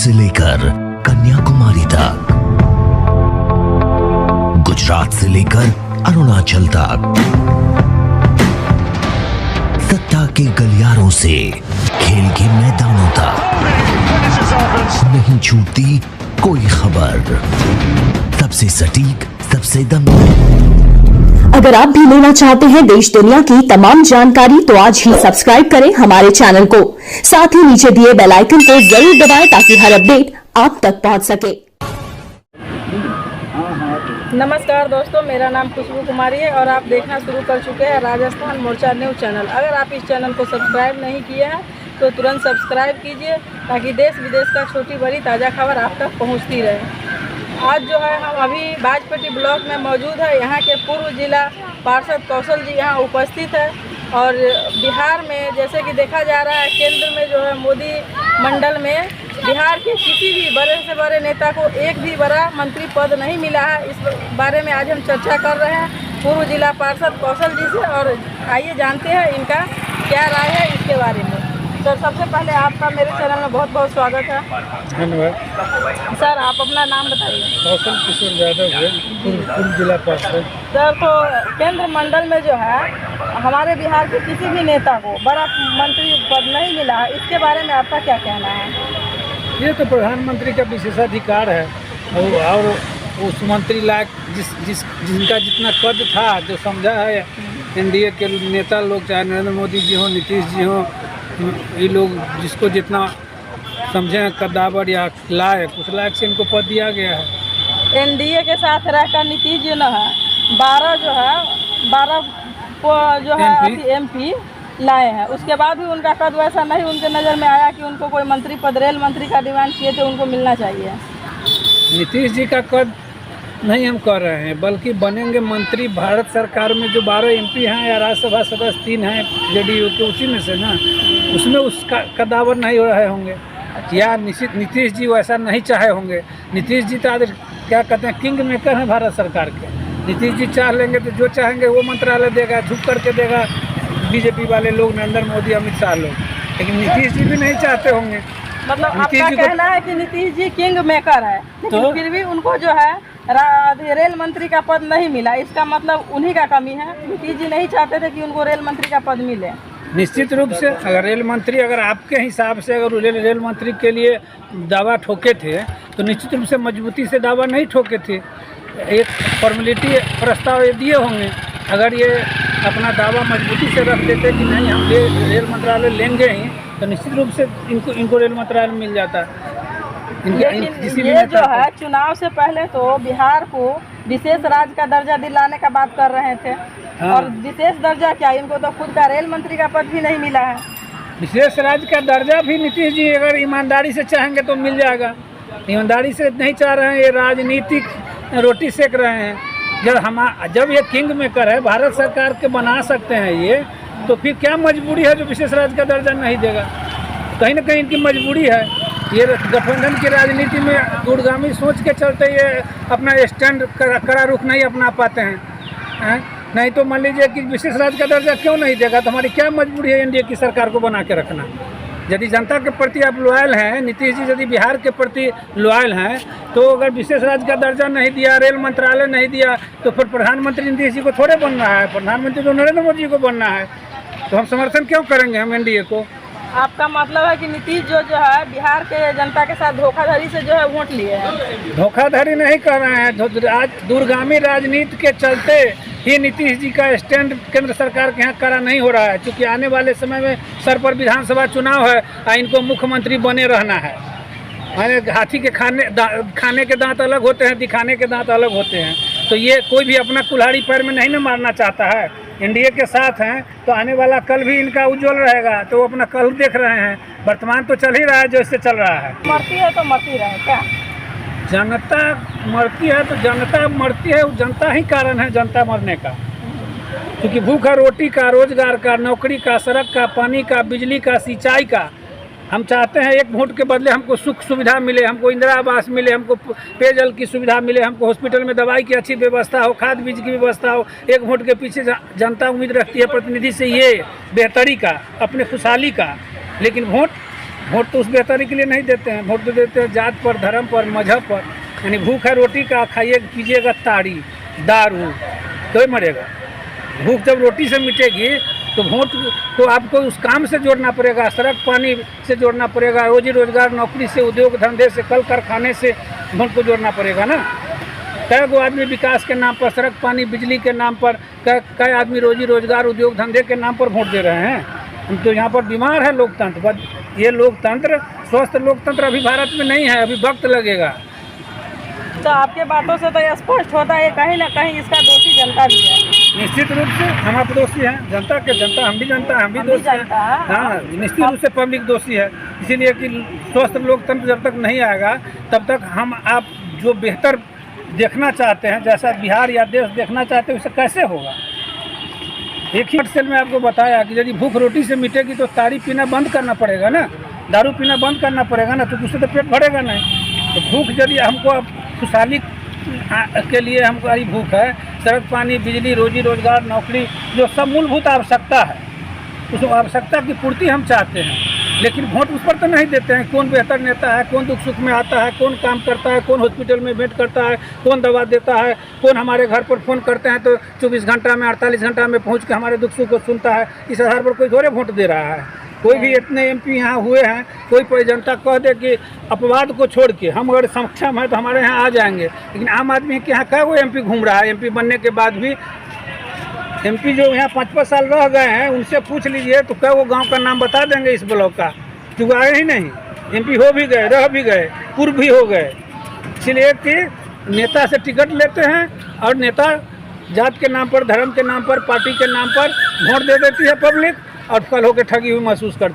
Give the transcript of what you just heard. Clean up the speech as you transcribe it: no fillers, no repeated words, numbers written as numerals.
से लेकर कन्याकुमारी तक, गुजरात से लेकर अरुणाचल तक, सत्ता के गलियारों से खेल के मैदानों तक नहीं छूटती कोई खबर। सबसे सटीक, सबसे दमदार। अगर आप भी लेना चाहते हैं देश दुनिया की तमाम जानकारी तो आज ही सब्सक्राइब करें हमारे चैनल को। साथ ही नीचे दिए बेल आइकन को जरूर दबाएं ताकि हर अपडेट आप तक पहुंच सके। नमस्कार दोस्तों, मेरा नाम खुशबू कुमारी है और आप देखना शुरू कर चुके हैं राजस्थान मोर्चा न्यूज़ चैनल। अगर आप इस चैनल को सब्सक्राइब नहीं किए हैं तो तुरंत सब्सक्राइब कीजिए ताकि देश विदेश का छोटी बड़ी ताज़ा खबर आप तक पहुंचती रहे। आज जो है हम अभी बाजपेटी ब्लॉक में मौजूद है। यहाँ के पूर्व जिला पार्षद कौशल जी यहाँ उपस्थित है और बिहार में जैसे कि देखा जा रहा है केंद्र में जो है मोदी मंडल में बिहार के किसी भी बड़े से बड़े नेता को एक भी बड़ा मंत्री पद नहीं मिला है। इस बारे में आज हम चर्चा कर रहे हैं पूर्व जिला पार्षद कौशल जी से और आइए जानते हैं इनका क्या राय है इसके बारे में। सर, सबसे पहले आपका मेरे चैनल में बहुत बहुत स्वागत है। धन्यवाद। सर, आप अपना नाम बताइए। कौशल किशोर यादव है, पूर्व जिला पार्षद। सर, तो केंद्र मंडल में जो है हमारे बिहार के किसी भी नेता को बड़ा मंत्री पद नहीं मिला है, इसके बारे में आपका क्या कहना है? ये तो प्रधानमंत्री का विशेषाधिकार है और उस मंत्री लायक जिनका जितना कद था, जो समझा है एनडीए के नेता लोग, चाहे नरेंद्र मोदी जी हो, नीतीश जी हो, ये लोग जिसको जितना समझे कद्दावर या लायक, उस लायक से इनको पद दिया गया है। एनडीए के साथ रहकर नीतीश जी न है 12 को जो है एमपी लाए हैं, उसके बाद भी उनका कद वैसा नहीं उनके नज़र में आया कि उनको कोई मंत्री पद, रेल मंत्री का डिमांड किए थे, उनको मिलना चाहिए। नीतीश जी का कद नहीं हम कर रहे हैं, बल्कि बनेंगे मंत्री भारत सरकार में जो 12 एमपी हैं या राज्यसभा सदस्य 3 हैं जेडीयू के, उसी में से ना, उसमें उसका कदावर नहीं हो रहे होंगे या निश्चित नीतीश जी वैसा नहीं चाहे होंगे। नीतीश जी तो आज क्या कहते हैं किंग मेकर हैं भारत सरकार के। नीतीश जी चाह लेंगे तो जो चाहेंगे वो मंत्रालय देगा, झुक करके देगा बीजेपी वाले लोग, नरेंद्र मोदी, अमित शाह लोग। लेकिन नीतीश जी भी नहीं चाहते होंगे। मतलब आपका कहना है कि नीतीश जी किंग मेकर है, लेकिन फिर भी उनको जो है रेल मंत्री का पद नहीं मिला, इसका मतलब उन्हीं का कमी है। नीतीश जी नहीं चाहते थे कि उनको रेल मंत्री का पद मिले। निश्चित रूप से अगर रेल मंत्री, अगर आपके हिसाब से अगर रेल मंत्री के लिए दावा ठोके थे तो निश्चित रूप से मजबूती से दावा नहीं ठोके थे, एक फॉर्मेलिटी प्रस्ताव दिए होंगे। अगर ये अपना दावा मजबूती से रख देते कि नहीं हम रेल मंत्रालय लेंगे ही, तो निश्चित रूप से इनको रेल मंत्रालय मिल जाता। लेकिन ये जो है चुनाव से पहले तो बिहार को विशेष राज्य का दर्जा दिलाने का बात कर रहे थे। हाँ। और विशेष दर्जा क्या, इनको तो खुद का रेल मंत्री का पद भी नहीं मिला है। विशेष राज्य का दर्जा भी नीतीश जी अगर ईमानदारी से चाहेंगे तो मिल जाएगा। ईमानदारी से नहीं चाह रहे हैं, ये राजनीतिक रोटी सेक रहे हैं। जब ये किंग मेकर है, भारत सरकार के बना सकते हैं ये, तो फिर क्या मजबूरी है जो विशेष राज्य का दर्जा नहीं देगा? कहीं ना कहीं इनकी मजबूरी है। ये गठबंधन की राजनीति में दूरगामी सोच के चलते ये अपना स्टैंड कड़ा रुख नहीं अपना पाते हैं। नहीं तो मान लीजिए कि विशेष राज्य का दर्जा क्यों नहीं देगा, तो हमारी क्या मजबूरी है एनडीए की सरकार को बना के रखना? यदि जनता के प्रति आप लॉयल हैं, नीतीश जी यदि बिहार के प्रति लॉयल हैं, तो अगर विशेष राज्य का दर्जा नहीं दिया, रेल मंत्रालय नहीं दिया, तो फिर प्रधानमंत्री नीतीश जी को थोड़े बनना है, प्रधानमंत्री तो नरेंद्र मोदी जी को बनना है। तो हम समर्थन क्यों करेंगे हम एनडीए को? आपका मतलब है कि नीतीश जो है बिहार के जनता के साथ धोखाधड़ी से जो है वोट लिए हैं? धोखाधड़ी नहीं कर रहे हैं, आज दूरगामी राजनीति के चलते ही नीतीश जी का स्टैंड केंद्र सरकार के यहाँ कड़ा नहीं हो रहा है। क्योंकि आने वाले समय में सर पर विधानसभा चुनाव है और इनको मुख्यमंत्री बने रहना है। हाथी के खाने के दांत अलग होते हैं, दिखाने के दांत अलग होते हैं। तो ये कोई भी अपना कुल्हाड़ी पैर में नहीं न मारना चाहता है। एनडीए के साथ हैं तो आने वाला कल भी इनका उज्जवल रहेगा, तो वो अपना कल देख रहे हैं। वर्तमान तो चल ही रहा है जो इससे चल रहा है। मरती है तो मरती रहे क्या? जनता मरती है तो जनता मरती है, जनता ही कारण है जनता मरने का। क्योंकि भूखा रोटी का, रोजगार का, नौकरी का, सड़क का, पानी का, बिजली का, सिंचाई का, हम चाहते हैं एक वोट के बदले हमको सुख सुविधा मिले, हमको इंदिरा आवास मिले, हमको पेयजल की सुविधा मिले, हमको हॉस्पिटल में दवाई की अच्छी व्यवस्था हो, खाद बीज की व्यवस्था हो। एक वोट के पीछे जनता उम्मीद रखती है प्रतिनिधि से ये बेहतरी का, अपने खुशहाली का। लेकिन वोट वोट तो उस बेहतरी के लिए नहीं देते हैं, वोट तो देते हैं जात पर, धर्म पर, मजहब पर। यानी भूख है रोटी का, खाइए पीजिएगा ताड़ी दारू तो ही मरेगा। भूख जब रोटी से मिटेगी तो वोट तो आपको उस काम से जोड़ना पड़ेगा, सड़क पानी से जोड़ना पड़ेगा, रोजी रोजगार, नौकरी से, उद्योग धंधे से, कल कारखाने से वोट को जोड़ना पड़ेगा ना। कई गो आदमी विकास के नाम पर, सड़क पानी बिजली के नाम पर, कई आदमी रोजी रोजगार, उद्योग धंधे के नाम पर वोट दे रहे हैं। हम तो यहाँ पर बीमार है लोकतंत्र, बस ये लोकतंत्र, स्वस्थ लोकतंत्र अभी भारत में नहीं है, अभी वक्त लगेगा। तो आपके बातों से तो यह स्पष्ट होता है कहीं ना कहीं इसका दोषी जनता भी है। निश्चित रूप से हम आप दोषी हैं, जनता के जनता, हम भी जनता, हम भी दोषी हैं। हाँ, निश्चित रूप से पब्लिक दोषी है। इसीलिए कि स्वस्थ लोकतंत्र जब तक नहीं आएगा तब तक हम आप जो बेहतर देखना चाहते हैं, जैसा बिहार या देश देखना चाहते हैं, उससे कैसे होगा। एक ही सेल में आपको बताया कि यदि भूख रोटी से मिटेगी तो ताड़ी पीना बंद करना पड़ेगा ना, दारू पीना बंद करना पड़ेगा ना, तो उससे तो पेट भरेगा नहीं। तो भूख यदि हमको खुशहाली के लिए हमारी भूख है, सड़क पानी बिजली रोजी रोजगार नौकरी जो सब मूलभूत आवश्यकता है, उस आवश्यकता की पूर्ति हम चाहते हैं। लेकिन वोट उस पर तो नहीं देते हैं कौन बेहतर नेता है, कौन दुख सुख में आता है, कौन काम करता है, कौन हॉस्पिटल में भेंट करता है, कौन दवा देता है, कौन हमारे घर पर फ़ोन करते हैं तो 24 घंटा में 48 घंटा में पहुंच के हमारे दुख सुख को सुनता है। इस आधार पर कोई थोड़े वोट दे रहा है। कोई भी इतने एमपी यहाँ हुए हैं, कोई जनता कह दे कि अपवाद को छोड़ के हम अगर सक्षम हैं तो हमारे यहाँ आ जाएंगे। लेकिन आम आदमी के यहाँ क्या वो एमपी घूम रहा है, एमपी बनने के बाद भी एमपी जो यहाँ 5-5 साल रह गए हैं उनसे पूछ लीजिए तो क्या वो गांव का नाम बता देंगे इस ब्लॉक का, क्योंकि आए ही नहीं। एमपी हो भी गए, रह भी गए, पूर्व भी हो गए। इसलिए कि नेता से टिकट लेते हैं और नेता जात के नाम पर, धर्म के नाम पर, पार्टी के नाम पर वोट दे देती है पब्लिक और फल होकर ठगी हुई महसूस करती है।